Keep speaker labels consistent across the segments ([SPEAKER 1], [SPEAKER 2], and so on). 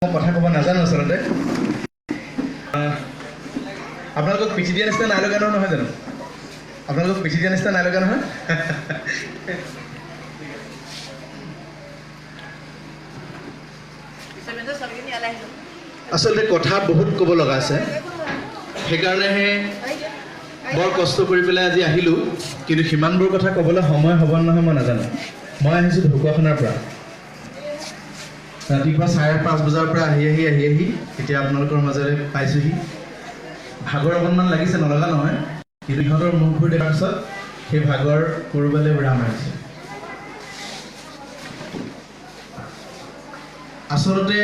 [SPEAKER 1] কথা ক'ব নাজানো আচলতে আপোনালোকক পিঠি দিয়া নিচিনা নাই লগা নহয় জানো আপোনালোকক পিঠি দিয়া নিচিনা নাই লগা নহয় আচলতে কথা বহুত ক'ব লগা আছে সেইকাৰণেহে বৰ কষ্ট কৰি পেলাই আজি আহিলোঁ কিন্তু সিমানবোৰ কথা ক'বলৈ সময় হ'ব নহয় মই নাজানো মই আহিছোঁ ঢকুৱাখানাৰ পৰা ৰাতিপুৱা 5:30 বজাৰ পৰা আহি এতিয়া আপোনালোকৰ মাজৰে পাইছোঁহি ভাগৰ অকণমান লাগিছে নলগা নহয় কিন্তু ইহঁতৰ মুখবোৰ দেখাৰ পিছত সেই ভাগৰ ক'ৰবালৈ উৰা মাৰিছে আচলতে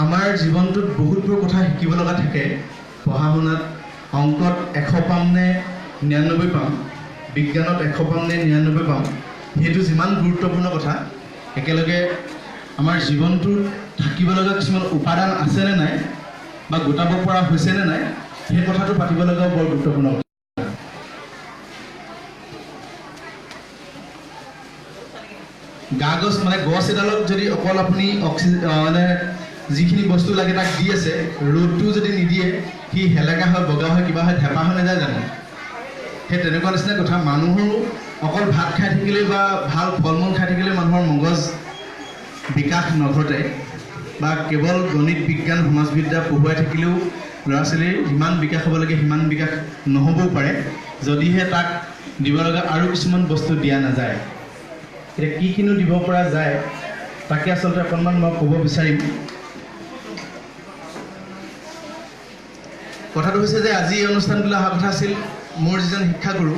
[SPEAKER 1] আমাৰ জীৱনটোত বহুতবোৰ কথা শিকিব লগা থাকে পঢ়া শুনাত অংকত 100 পাম নে 99 পাম বিজ্ঞানত 100 পাম নে 99 পাম সেইটো যিমান গুৰুত্বপূৰ্ণ কথা একেলগে আমাৰ জীৱনটোত থাকিব লগা কিছুমান উপাদান আছে নে নাই বা গোটাব পৰা হৈছে নে নাই সেই কথাটো পাতিব লগাও বৰ গুৰুত্বপূৰ্ণ কথা গাগছ মানে গছ এডালত যদি অকল আপুনি মানে যিখিনি বস্তু লাগে তাক দি আছে ৰ'দটো যদি নিদিয়ে সি হেলেকা হয় বগা হয় কিবা হয় ধেপা হৈ নাযায় জানো সেই তেনেকুৱা নিচিনা কথা মানুহৰো অকল ভাত খাই থাকিলে বা ভাল ফল মূল খাই থাকিলে মানুহৰ মগজ বিকাশ নঘটে বা কেৱল গণিত বিজ্ঞান সমাজবিদ্যা পঢ়ুৱাই থাকিলেও ল'ৰা ছোৱালীৰ যিমান বিকাশ হ'ব লাগে সিমান বিকাশ নহ'বও পাৰে যদিহে তাক দিব লগা আৰু কিছুমান বস্তু দিয়া নাযায় এতিয়া কি কিনো দিব পৰা যায় তাকে আচলতে অকণমান মই ক'ব বিচাৰিম কথাটো হৈছে যে আজি এই অনুষ্ঠানটোলৈ অহা কথা আছিল মোৰ যিজন শিক্ষাগুৰু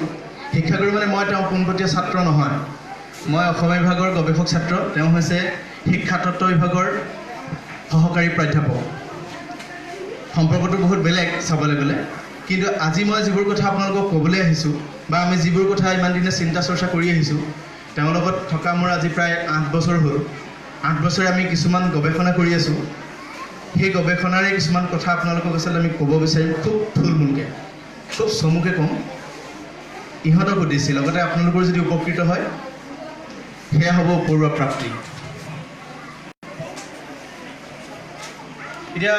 [SPEAKER 1] মানে মই তেওঁ পোনপটীয়া ছাত্ৰ নহয় মই অসমীয়া বিভাগৰ গৱেষক ছাত্ৰ তেওঁ হৈছে শিক্ষাতত্ত্ব বিভাগৰ সহকাৰী প্ৰাধ্যাপক সম্পৰ্কটো বহুত বেলেগ চাবলৈ গ'লে কিন্তু আজি মই যিবোৰ কথা আপোনালোকক ক'বলৈ আহিছোঁ বা আমি যিবোৰ কথা ইমান দিনে চিন্তা চৰ্চা কৰি আহিছোঁ তেওঁৰ লগত থকা মোৰ আজি প্ৰায় 8 বছৰ হ'ল 8 বছৰে আমি কিছুমান গৱেষণা কৰি আছোঁ সেই গৱেষণাৰে কিছুমান কথা আপোনালোকক আচলতে আমি ক'ব বিচাৰিম খুব থুলমূলকৈ খুব চমুকৈ ক'ম ইহঁতক উদ্দেশ্যে লগতে আপোনালোকৰ যদি উপকৃত হয় সেয়া হ'ব পূৰ্ব প্ৰাপ্তি এতিয়া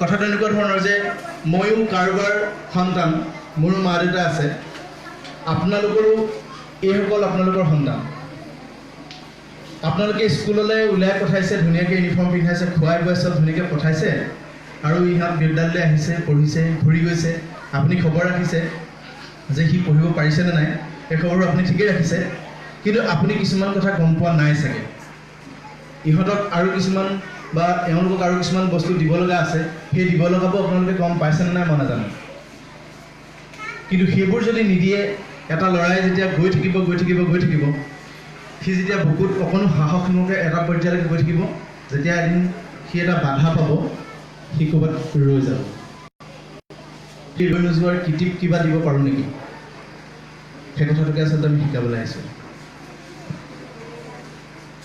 [SPEAKER 1] কথাটো এনেকুৱা ধৰণৰ যে ময়ো কাৰোবাৰ সন্তান মোৰ মা দেউতা আছে আপোনালোকৰো এইসকল আপোনালোকৰ সন্তান আপোনালোকে স্কুললৈ ওলাই পঠাইছে ধুনীয়াকৈ ইউনিফৰ্ম পিন্ধাইছে খুৱাই বোৱাই চব ধুনীয়াকৈ পঠাইছে আৰু ইহঁত বিদ্যালয়লৈ আহিছে পঢ়িছে ঘূৰি গৈছে আপুনি খবৰ ৰাখিছে যে সি পঢ়িব পাৰিছেনে নাই এই খবৰটো আপুনি ঠিকেই ৰাখিছে কিন্তু আপুনি কিছুমান কথা গম পোৱা নাই চাগে ইহঁতক আৰু কিছুমান বা এওঁলোকক আৰু কিছুমান বস্তু দিব লগা আছে সেই দিব লগাবোৰ আপোনালোকে গম পাইছেনে নাই মই নাজানো কিন্তু সেইবোৰ যদি নিদিয়ে এটা ল'ৰাই যেতিয়া গৈ থাকিব সি যেতিয়া বুকুত অকণো সাহস নোহোৱাকৈ এটা পৰ্যায়লৈকে গৈ থাকিব যেতিয়া এদিন সি এটা বাধা পাব সি ক'ৰবাত ৰৈ যাব সি ৰৈ নোযোৱাৰ কিটিপ কিবা দিব পাৰোঁ নেকি সেই কথাটোকে আচলতে আমি শিকাবলৈ আহিছোঁ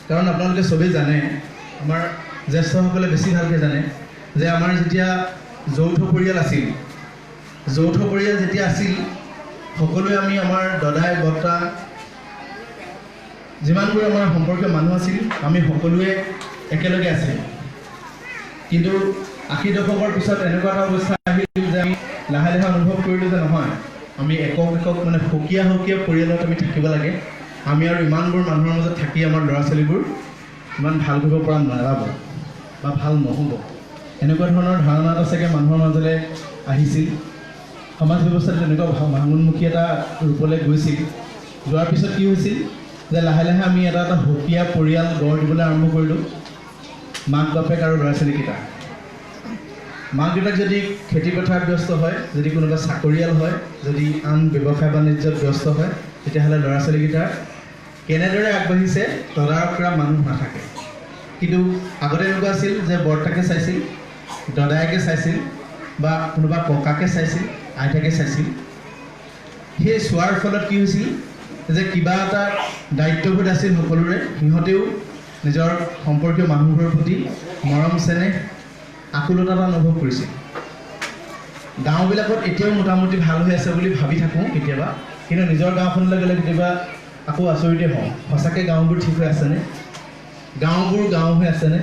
[SPEAKER 1] কাৰণ আপোনালোকে চবেই জানে আমাৰ জ্যেষ্ঠসকলে বেছি ভালকৈ জানে যে আমাৰ যেতিয়া যৌথ পৰিয়াল যেতিয়া আছিল সকলোৱে আমি আমাৰ দদাই বৰ্তা যিমানবোৰ আমাৰ সম্পৰ্কীয় মানুহ আছিল আমি সকলোৱে একেলগে আছিল কিন্তু 80 দশকৰ পিছত এনেকুৱা এটা অৱস্থা আহিল যে আমি লাহে লাহে অনুভৱ কৰিলোঁ যে নহয় আমি একক মানে সুকীয়া পৰিয়ালত আমি থাকিব লাগে আমি আৰু ইমানবোৰ মানুহৰ মাজত থাকি আমাৰ ল'ৰা ছোৱালীবোৰ ইমান ভাল কৰিব পৰা নাযাব বা ভাল নহ'ব এনেকুৱা ধৰণৰ ধাৰণা এটা চাগে মানুহৰ মাজলৈ আহিছিল সমাজ ব্যৱস্থাত তেনেকুৱা ভাঙোন্মুখী এটা ৰূপলৈ গৈছিল যোৱাৰ পিছত কি হৈছিল যে লাহে লাহে আমি এটা সুকীয়া পৰিয়াল গঢ় দিবলৈ আৰম্ভ কৰিলোঁ মাক বাপেক আৰু ল'ৰা ছোৱালীকেইটা মাক দেউতাক যদি খেতি পথাৰত ব্যস্ত হয় যদি কোনোবা চাকৰিয়াল হয় যদি আন ব্যৱসায় বাণিজ্যত ব্যস্ত হয় তেতিয়াহ'লে ল'ৰা ছোৱালীকেইটা কেনেদৰে আগবাঢ়িছে তদাৰক কৰা মানুহ নাথাকে কিন্তু আগতে এনেকুৱা আছিল যে বৰ্তাকে চাইছিল দদায়েকে চাইছিল বা কোনোবা ককাকে চাইছিল আইতাকে চাইছিল সেই চোৱাৰ ফলত কি হৈছিল যে কিবা এটা দায়িত্ববোধ আছিল সকলোৰে সিহঁতেও নিজৰ সম্পৰ্কীয় মানুহবোৰৰ প্ৰতি মৰম চেনেহ আকুলতা এটা অনুভৱ কৰিছিল গাঁওবিলাকত এতিয়াও মোটামুটি ভাল হৈ আছে বুলি ভাবি থাকোঁ কেতিয়াবা কিন্তু নিজৰ গাঁওখনলৈ গ'লে কেতিয়াবা আকৌ আচৰিতে হওঁ, সঁচাকৈ গাঁওবোৰ ঠিক হৈ আছেনে? গাঁওবোৰ গাঁও হৈ আছেনে?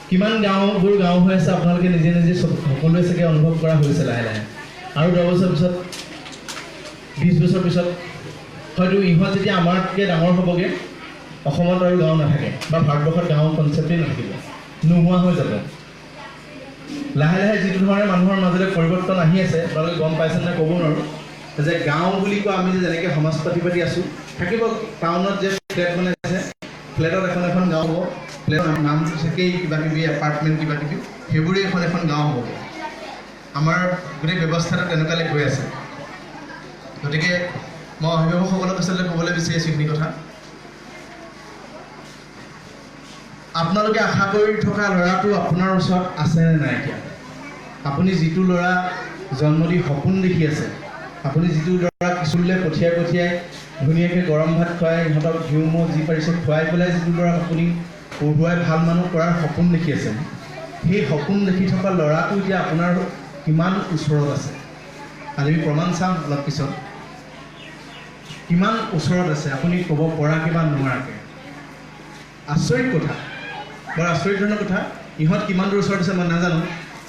[SPEAKER 1] কিমান গাঁওবোৰ গাঁও হৈ আছে আপোনালোকে নিজে নিজে সকলোৱে চাগে অনুভৱ কৰা হৈছে লাহে লাহে। আৰু 10 বছৰ পিছত, 20 বছৰ পিছত হয়তো ইহঁত যেতিয়া আমাতকৈ ডাঙৰ হ'বগৈ, অসমত আৰু গাঁও নাথাকে, বা ভাৰতবৰ্ষত গাঁও কনচেপ্টেই নাথাকিব, নোহোৱা হৈ যাব। লাহে লাহে যিটো ধৰণে মানুহৰ মাজলৈ পৰিৱৰ্তন আহি আছে, আপোনালোকে গম পাইছে নে ক'ব নোৱাৰোঁ, যে গাঁও বুলি কোৱা আমি যে যেনেকৈ সমাজ পাতি আছোঁ, থাকিব টাউনত যে ফ্লেট বনাইছে, ফ্লেটত এখন এখন গাঁও হ'ব, ফ্লেটৰ নাম থাকেই কিবা কিবি এপাৰ্টমেণ্ট কিবা কিবি, সেইবোৰেই এখন এখন গাঁও হ'ব। আমাৰ গোটেই ব্যৱস্থাটো তেনেকুৱালৈ গৈ আছে। গতিকে মই অভিভাৱকসকলক আচলতে ক'বলৈ বিচাৰিছোঁ এইখিনি কথা। আপোনালোকে আশা কৰি থকা ল'ৰাটো আপোনাৰ ওচৰত আছেনে নাই এতিয়া? আপুনি যিটো ল'ৰা জন্ম দি সপোন দেখি আছে, আপুনি যিটো ল'ৰা স্কুললৈ পঠিয়াই ধুনীয়াকৈ গৰম ভাত খুৱাই, ইহঁতক ঘিউ মৌ যি পাৰিছে খুৱাই পেলাই যিটো ল'ৰা আপুনি পঢ়ুৱাই ভাল মানুহ কৰাৰ সপোন দেখি আছে, সেই সপোন দেখি থকা ল'ৰাটো এতিয়া আপোনাৰ কিমান ওচৰত আছে? আজি আমি প্ৰমাণ চাম অলপ পিছত। কিমান ওচৰত আছে আপুনি ক'ব পৰাকৈ বা নোৱাৰাকৈ? আচৰিত কথা, বৰ আচৰিত ধৰণৰ কথা। ইহঁত কিমান দূৰ ওচৰত আছে মই নাজানো,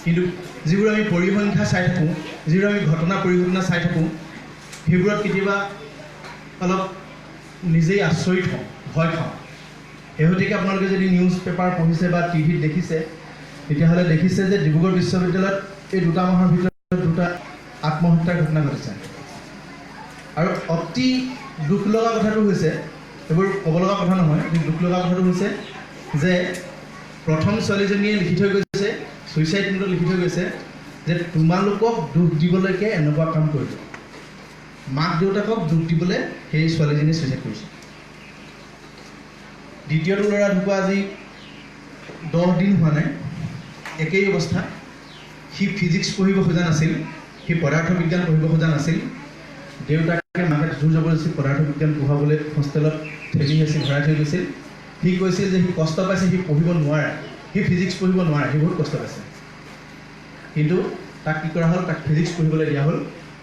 [SPEAKER 1] কিন্তু যিবোৰ আমি পৰিসংখ্যা চাই থাকোঁ, যিবোৰ আমি ঘটনা পৰিঘটনা চাই থাকোঁ, সেইবোৰত কেতিয়াবা অলপ নিজেই আচৰিত হওঁ, ভয় খাওঁ। শেহতীয়াকৈ আপোনালোকে যদি নিউজ পেপাৰ পঢ়িছে বা টিভিত দেখিছে, তেতিয়াহ'লে দেখিছে যে ডিব্ৰুগড় বিশ্ববিদ্যালয়ত এই 2 মাহৰ ভিতৰত 2টা আত্মহত্যাৰ ঘটনা ঘটিছে। আৰু অতি দুখ লগা কথাটো হৈছে, এইবোৰ ক'ব লগা কথা নহয়, কিন্তু দুখ লগা কথাটো হৈছে যে প্ৰথম ছোৱালীজনীয়ে লিখি থৈ গৈছে, ছুইচাইড নোটত লিখি থৈ গৈছে যে তোমালোকক দুখ দিবলৈকে এনেকুৱা কাম কৰিলোঁ। মাক দেউতাকক দুখ দিবলৈ সেই ছোৱালীজনীয়ে ছুইচাইড কৰিছে। দ্বিতীয়টো ল'ৰা ঢুকুৱা আজি 10 দিন হোৱা নাই, একেই অৱস্থা। সি ফিজিক্স পঢ়িব খোজা নাছিল, সি পদাৰ্থ বিজ্ঞান পঢ়িব খোজা নাছিল। দেউতাকে মাকে জোৰ জবৰদস্তি পদাৰ্থ বিজ্ঞান পঢ়াবলৈ হোষ্টেলত ঠেলি হেঁচি ভৰাই থৈ গৈছিল। সি কৈছিল যে সি কষ্ট পাইছে, সি পঢ়িব নোৱাৰে, সি ফিজিক্স পঢ়িব নোৱাৰে, সি বহুত কষ্ট পাইছে। কিন্তু তাক কি কৰা হ'ল, তাক ফিজিক্স পঢ়িবলৈ দিয়া হ'ল।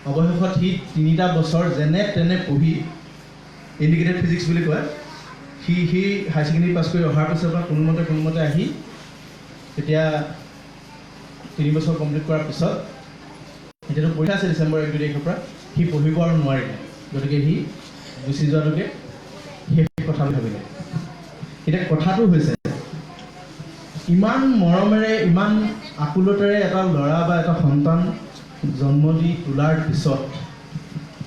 [SPEAKER 1] অৱশেষত সি 3টা বছৰ যেনে তেনে পঢ়ি, ইণ্ডিকেটেড ফিজিক্স বুলি কয়, সি হায়াৰ ছেকেণ্ডেৰী পাছ কৰি অহাৰ পিছৰ পৰা কোনোমতে আহি এতিয়া 3 বছৰ কমপ্লিট কৰাৰ পিছত, এতিয়াতো পৰীক্ষা আছে ডিচেম্বৰ 1-2 তাৰিখৰ পৰা, সি পঢ়িব আৰু নোৱাৰিলে। গতিকে সি গুচি যোৱাটোকে শেষ কথা বুলি ভাবিলে। এতিয়া কথাটো হৈছে, ইমান মৰমেৰে ইমান আকুলতাৰে এটা ল'ৰা বা এটা সন্তান জন্ম দি তোলাৰ পিছত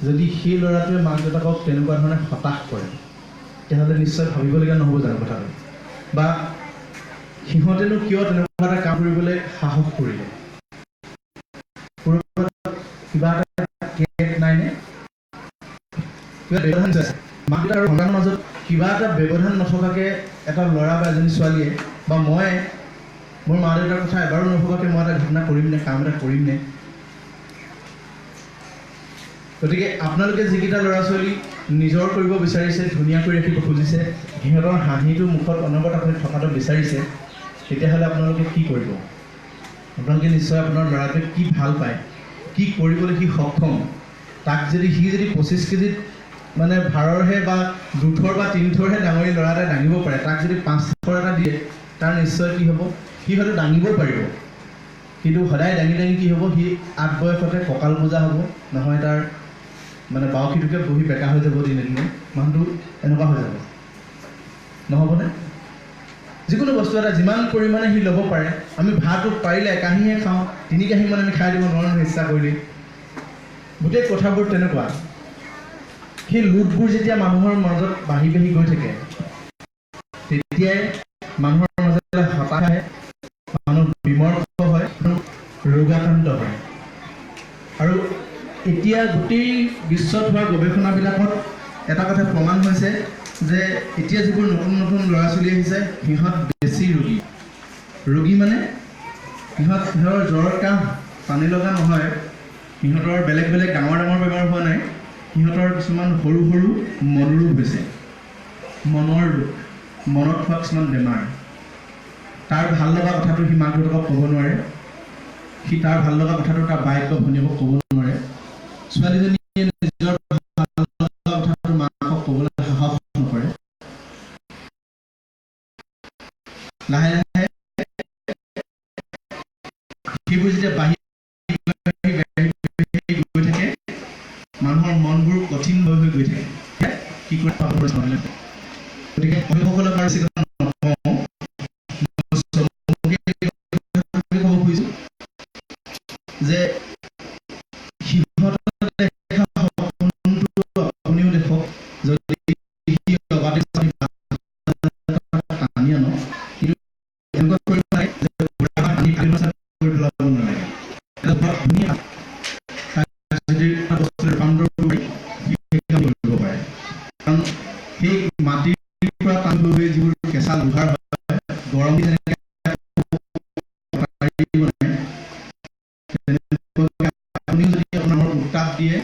[SPEAKER 1] যদি সেই ল'ৰাটোৱে মাক দেউতাকক তেনেকুৱা ধৰণে হতাশ কৰে, তেতিয়াহ'লে নিশ্চয় ভাবিবলগীয়া নহ'ব জানো কথাটো? বা সিহঁতেনো কিয় তেনেকুৱা এটা কাম কৰিবলৈ সাহস কৰিলে? কিবা এটা কেক নাইনে? কিবা ব্যৱধান আছে মাক দেউতা আৰু সন্তানৰ মাজত? কিবা এটা ব্যৱধান নথকাকৈ এটা ল'ৰা বা এজনী ছোৱালীয়ে বা মই মোৰ মা দেউতাৰ কথা এবাৰো নভবাকৈ মই এটা ঘটনা কৰিম নে, কাম এটা কৰিম নে? গতিকে আপোনালোকে যিকেইটা ল'ৰা ছোৱালী নিজৰ কৰিব বিচাৰিছে, ধুনীয়া কৰি ৰাখিব খুজিছে, সিহঁতৰ হাঁহিটো মুখত অনবৰত আপুনি থকাটো বিচাৰিছে, তেতিয়াহ'লে আপোনালোকে কি কৰিব? আপোনালোকে নিশ্চয় আপোনাৰ ল'ৰাটোৱে কি ভাল পায়, কি কৰিবলৈ সি সক্ষম, তাক যদি সি 25 কেজিত মানে ভাৰৰহে বা 2 বা 3 ডাঙৰি ল'ৰা এটাই দাঙিব পাৰে, তাক যদি 5 এটা দিয়ে, তাৰ নিশ্চয় কি হ'ব? সি হয়তো দাঙিব পাৰিব, কিন্তু সদায় দাঙি কি হ'ব? সি 8 বয়সতে কঁকাল বোজা হ'ব, নহয় তাৰ মানে বাউসীটোকে বহি বেকা হৈ যাব, দিনে দিনে মানুহটো এনেকুৱা হৈ যাব, নহ'বনে? যিকোনো বস্তু এটা যিমান পৰিমাণে সি ল'ব পাৰে, আমি ভাতটো পাৰিলে একাহীহে খাওঁ, 3 কাঁহীমান আমি খাই দিব নোৱাৰোঁ ইচ্ছা কৰিলে। গোটেই কথাবোৰ তেনেকুৱা। সেই লোভবোৰ যেতিয়া মানুহৰ মাজত বাঢ়ি গৈ থাকে, তেতিয়াই মানুহৰ মাজত হতাশ আহে, মানুহ বিমৰ্ষ হয়, ৰোগাক্ৰান্ত হয়। আৰু এতিয়া গোটেই বিশ্বত হোৱা গৱেষণাবিলাকত এটা কথা প্ৰমাণ হৈছে যে এতিয়া যিবোৰ নতুন ল'ৰা ছোৱালী আহিছে, সিহঁত বেছি ৰোগী মানে সিহঁতৰ জ্বৰ কাহ পানী লগা নহয়, সিহঁতৰ বেলেগ ডাঙৰ বেমাৰ হোৱা নাই, সিহঁতৰ কিছুমান সৰু মনৰোগ হৈছে, মনৰ ৰোগ, মনত হোৱা কিছুমান বেমাৰ। তাৰ ভাল লগা কথাটো সি মাক দেউতাকক ক'ব নোৱাৰে, সি তাৰ ভাল লগা কথাটো তাৰ বায়েক বা ভনীয়েকক ক'ব নোৱাৰে, ছোৱালীজনীয়ে নিজৰ ভাল লগা কথাটো মাকক ক'বলৈ লাহে লাহে সেইবোৰ যেতিয়া বাঢ়ি গৈ থাকে মানুহৰ মনবোৰ কঠিন হৈ গৈ থাকে কি কৰি পাবলৈ নোৱাৰিলে গতিকে অভিভাৱকসকলক আৰু বেছি কথা নকওঁ ক'ব খুজিছোঁ যে সিহঁতৰ দেখা সপোনটো আপুনিও দেখক যদি লগতে টানি আনক কিন্তু এনেকুৱা কৰিব লাগে যে পানী কৰি পেলাব নালাগে ধুনীয়া যদি বস্তু ৰূপান্তৰ কৰি সেই কাম কৰিব পাৰে কাৰণ সেই মাটিৰ পৰা টানি লৈ যিবোৰ কেঁচা লোহাৰ হয় গৰম দি যেনেকৈ আপুনি যদি আপোনাৰ উত্তাপ দিয়ে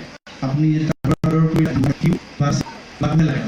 [SPEAKER 1] আপুনি লাভে লাগে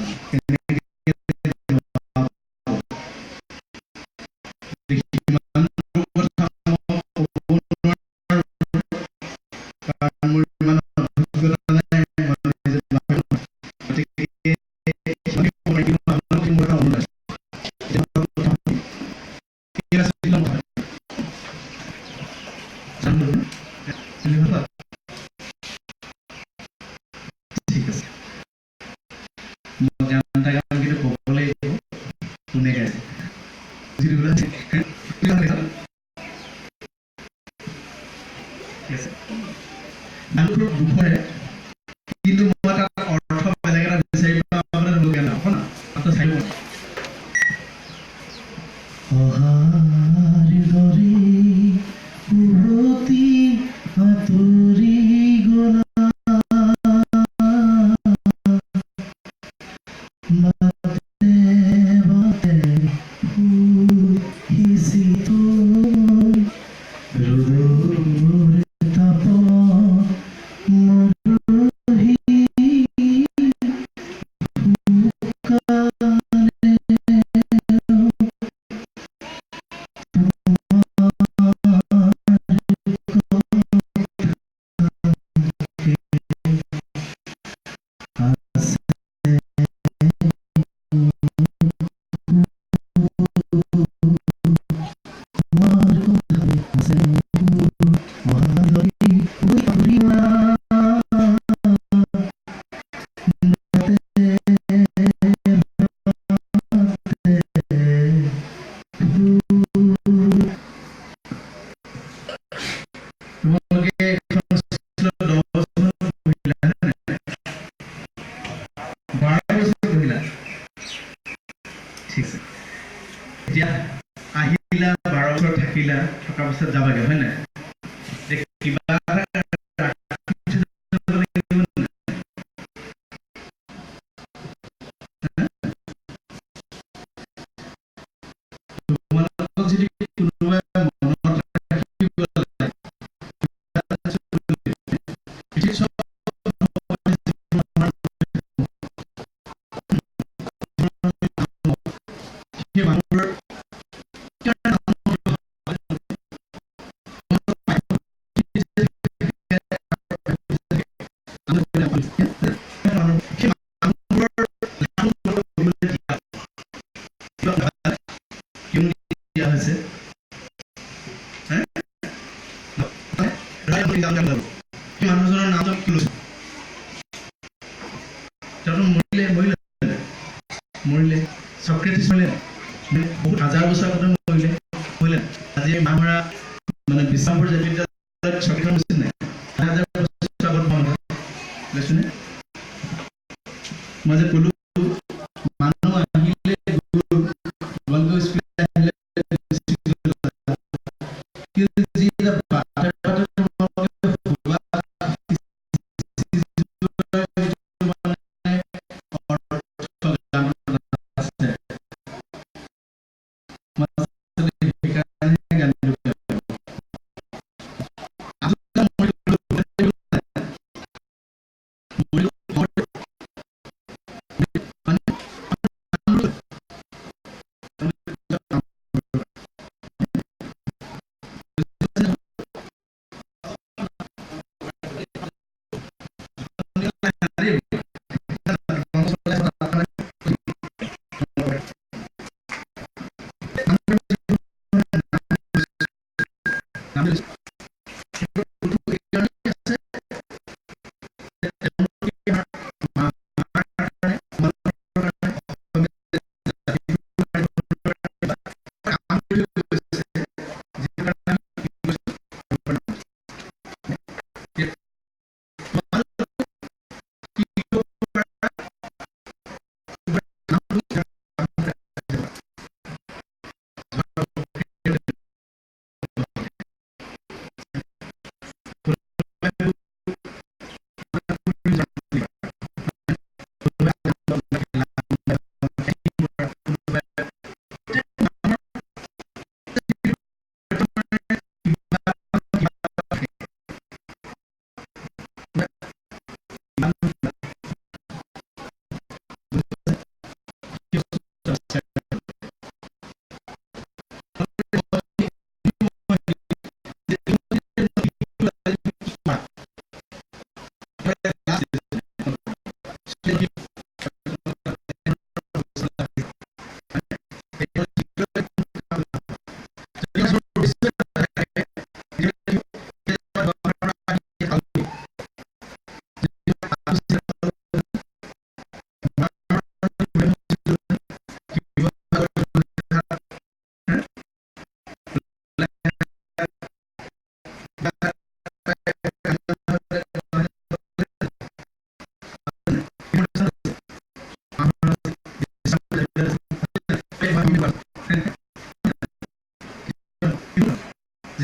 [SPEAKER 1] ঠিক আছে কিন্তু ক'বলৈ কোনে গাইছে দুখৰে কিন্তু মই তাত অৰ্থ বেলেগ এটা বিচাৰি পাবলৈ লোকে নহয় মাত্ৰ চাই অহাৰ দৰে উভতি আঁতৰি গ'লা এতিয়া আহিলা 12 বছৰ থাকিলা থকাৰ পিছত যাবাগে হয় নাই কিবা যদি কোনোবাই মনত ৰাখিব লাগে সেই মানুহৰ মানুহজনৰ নাম কি লৈছে মৰিলে চক্ৰেটিছ মৰিলে বহুত হাজাৰ বছৰ আগতে মৰিলে আজি মামৰা মানে বিশ্ৰামপুৰ জাতীয় বিদ্যালয়ত চক্ৰেটিছ মৰিছিল নাই হাজাৰ বছৰ আগত লৈছোনে মই যে ক'লো মানুহ আহিলে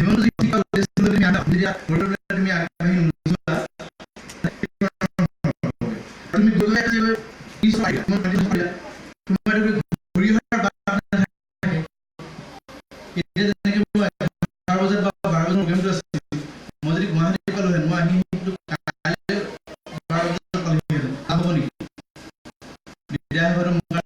[SPEAKER 1] জীৱনটো যি কিবা উদ্দেশ্য তুমি যেতিয়া তুমি আগবাঢ়ি নোযোৱা তুমি গৈ তোমাৰ ঘূৰি অহাৰ বাট নাথাকে। এতিয়া যেনেকে মোৰ 11 বজাত বা 12 বজাত প্ৰগ্ৰেমটো আছে, মই যদি গুৱাহাটীৰ পৰা লৈ মই আহি কাইলৈ 12 বজাত পালোহি হ'ব নেকি? তেতিয়া হয়তো মোৰ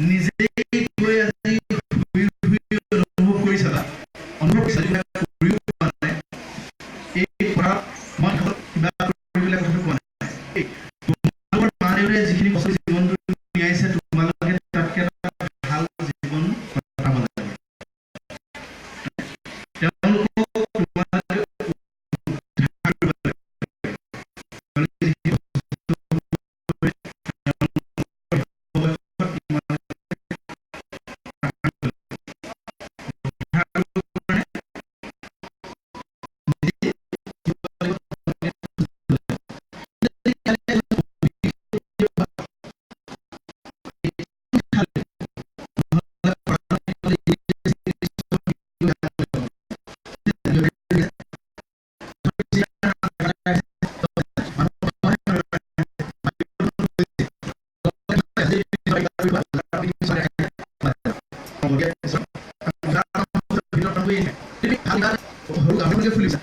[SPEAKER 1] নিজে গৈ আজি অনুভৱ কৰিছা অনুভৱ কৰিছা এই পৰা মই কিবা কৰিবলৈ কথাটো কোৱা নাই। তোমালোকৰ মা দেউতাই যিখিনি কষ্ট জীৱনটো ন্যাইছে তোমালোকে তাতকে এটা ভাল জীৱন কটাব লাগে।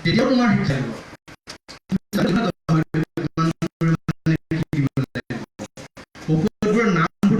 [SPEAKER 1] তেতিয়াও তোমাৰ ঔষধবোৰৰ নামবোৰ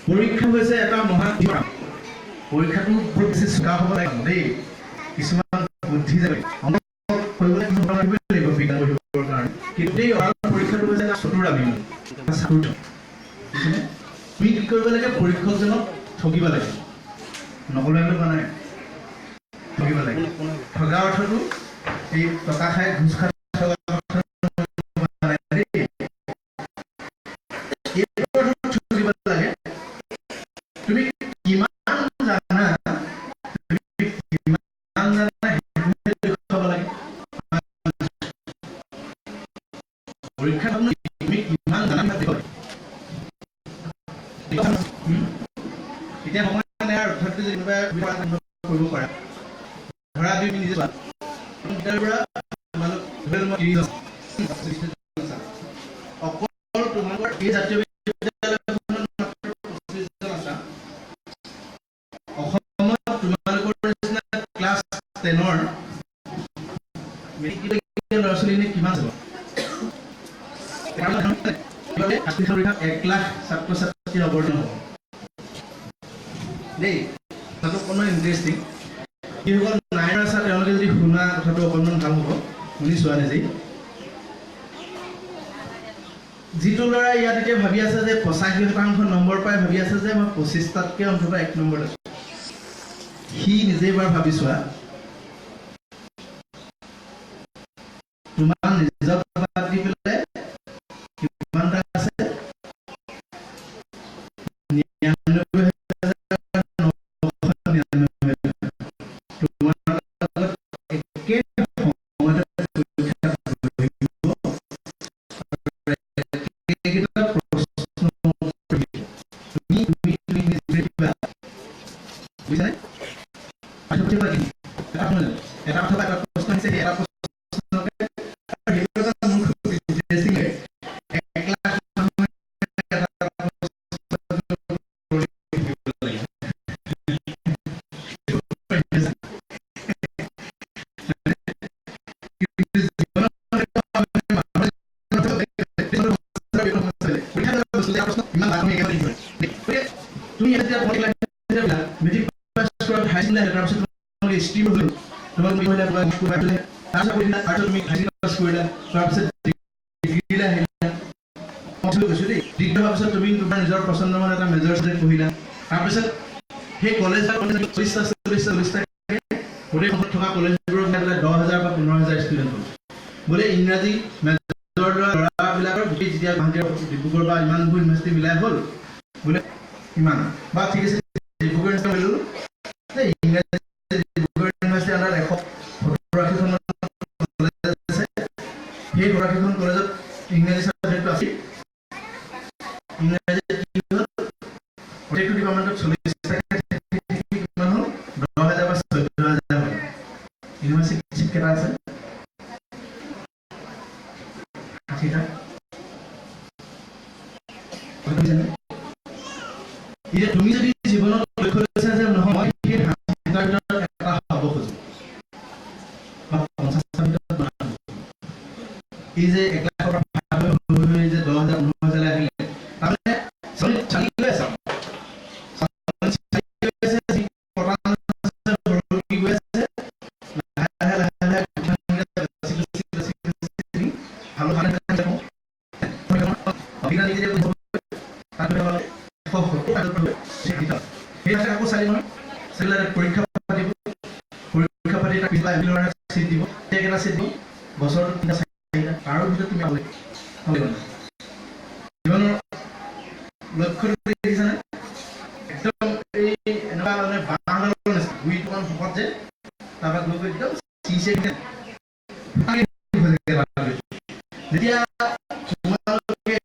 [SPEAKER 1] পৰীক্ষা হৈছে এটা মহা পৰীক্ষাটো বহুত বেছি চোকা হ'ব লাগিব দেই কিছুমান বুদ্ধি যাবে পৰীক্ষাটো হৈছে চতুৰাবি তুমি কি কৰিব লাগে পৰীক্ষকজনক ঠগিব লাগে নকলে কোৱা নাই ঠগিব লাগে ঠগা অৰ্থটো এই টকা খাই ঘোচ খাই কৰিব পাৰা ধৰা তুমি নিজে চোৱা তাৰ পৰা তোমালোক অকল তোমালোকৰ এই জাতীয় বিদ্যালয়খনত মাত্ৰ 25 জন আছা অসমত তোমালোকৰ নিচিনা ক্লাছ 10ৰ মেট্ৰিক ল'ৰা ছোৱালী কিমান যাব 1 লাখ ছাত্ৰ ছাত্ৰী অৱতীৰ্ণ হ'ব দেই তাতো কোনো ইণ্টাৰেষ্টিং যিসকল নাইনৰ আছে তেওঁলোকে যদি শুনা কথাটো অকণমান ভাল হ'ব শুনি চোৱা নিজেই যিটো ল'ৰা ইয়াত এতিয়া ভাবি আছে যে 85% নম্বৰ পাই ভাবি আছে যে মই 25টাতকৈ অন্তত 1 নম্বৰত আছোঁ সি নিজে এবাৰ ভাবি চোৱা তোমাৰ নিজৰ বাদ দি পেলাই কিমানটা আছে 10,000 বা 15,000 ষ্টুডেণ্ট হ'ল বোলে ইংৰাজী মেজৰ ল'ৰাবিলাকৰ গোটেই যেতিয়া ডিব্ৰুগড় বা ইমানবোৰ ইউনিভাৰ্চিটি মিলাই হ'ল বোলে ইমান বা ঠিক আছে ডিব্ৰুগড় ইউনিভাৰ্চিটি মিলিলোঁ ইংৰাজী ডিব্ৰুগড় ইউনিভাৰ্চিটি আণ্ডাৰ 180খন কলেজ আছে সেই 180খন কলেজত ইংৰাজী ছাবজেক্টটো আছিল ইংৰাজী কি হ'ল প্ৰত্যেকটো ডিপাৰ্টমেণ্টত 40 কিমান হ'ল 10,000 বা 14,000 হ'ল ইউনিভাৰ্চিটি চিট কেইটা আছে 60টা এতিয়া তুমি যদি জীৱনত লক্ষ্য লৈছা যে নহয় মই সেই 60টাৰ ভিতৰত এটা হ'ব খোজো বা 50টাৰ ভিতৰত এই যে 1 লাখৰ যে 10,000 15,000 আহিলে তাৰমানে চালি লৈ আছা পৰীক্ষা পাতি বছৰত 3-4টা তাৰ ভিতৰত তুমি জীৱনৰ লক্ষ্য দেখিছানে একদম এই এনেকুৱা মানে বাঁহডালৰ গুৰিটোমান ভকত যে তাৰপৰা গৈ গৈ একদম চিচে যেতিয়া তোমালোকে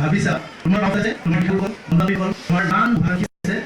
[SPEAKER 1] ভাবিছা তোমাৰ কথা যে তোমাৰ কি হ'ল তোমাৰ নাম ভাগিছে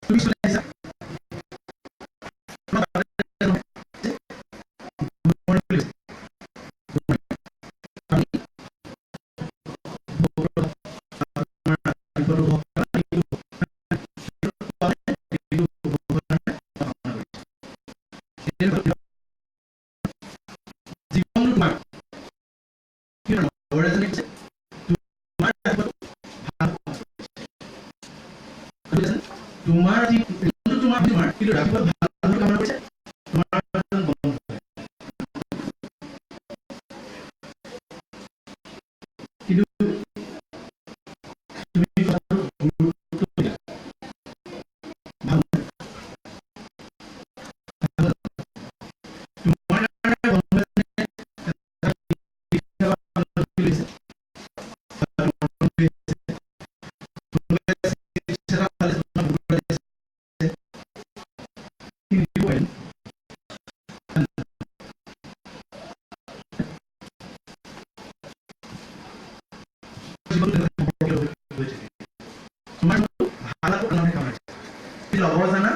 [SPEAKER 1] তুমি চলাই আহিছা তোমাৰ কিন্তু ৰাতিপুৱা ভাল কাম কৰিছে কিন্তু তুমি তোমাৰ ভাল কাম লগৰ জানা